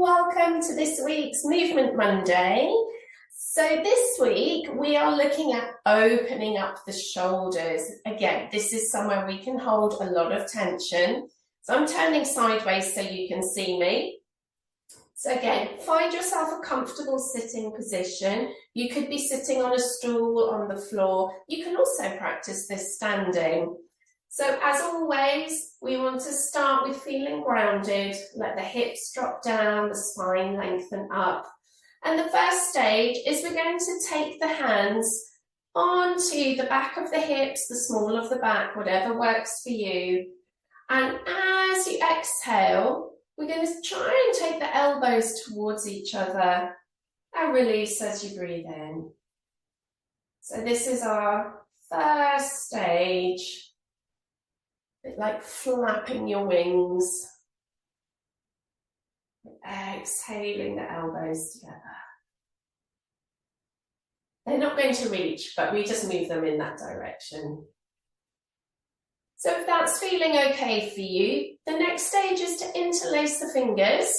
Welcome to this week's Movement Monday. So this week we are looking at opening up the shoulders. Again, this is somewhere we can hold a lot of tension. So I'm turning sideways so you can see me. So again, find yourself a comfortable sitting position. You could be sitting on a stool, on the floor. You can also practice this standing. So as always, we want to start with feeling grounded. Let the hips drop down, the spine lengthen up. And the first stage is we're going to take the hands onto the back of the hips, the small of the back, whatever works for you. And as you exhale, we're going to try and take the elbows towards each other and release as you breathe in. So this is our first stage. A bit like flapping your wings, exhaling the elbows together. They're not going to reach, but we just move them in that direction. So if that's feeling okay for you, the next stage is to interlace the fingers.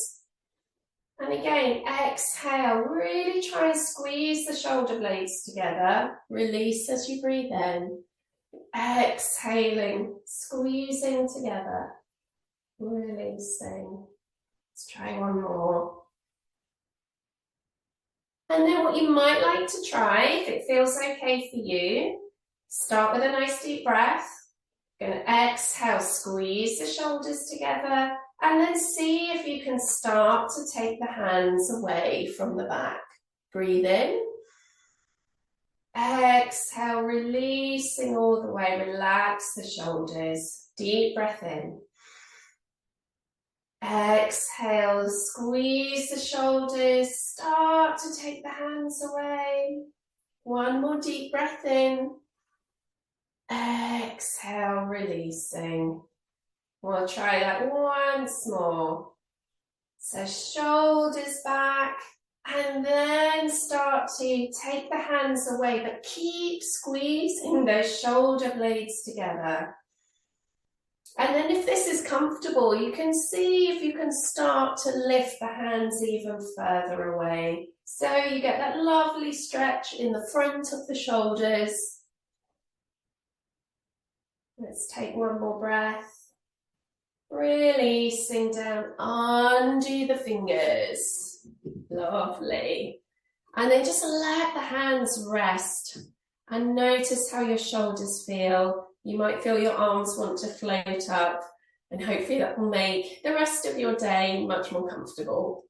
And again, exhale, really try and squeeze the shoulder blades together. Release as you breathe in. Exhaling, squeezing together, releasing. Let's try one more. And then what you might like to try, if it feels okay for you, start with a nice deep breath. Going to exhale, squeeze the shoulders together, and then see if you can start to take the hands away from the back. Breathe in. Exhale, releasing all the way, relax the shoulders. Deep breath in. Exhale, squeeze the shoulders, start to take the hands away. One more deep breath in. Exhale, releasing. We'll try that once more. So shoulders back. And then start to take the hands away, but keep squeezing those shoulder blades together. And then if this is comfortable, you can see if you can start to lift the hands even further away. So you get that lovely stretch in the front of the shoulders. Let's take one more breath. Releasing down, undo the fingers. Lovely. And then just let the hands rest and notice how your shoulders feel. You might feel your arms want to float up, and hopefully that will make the rest of your day much more comfortable.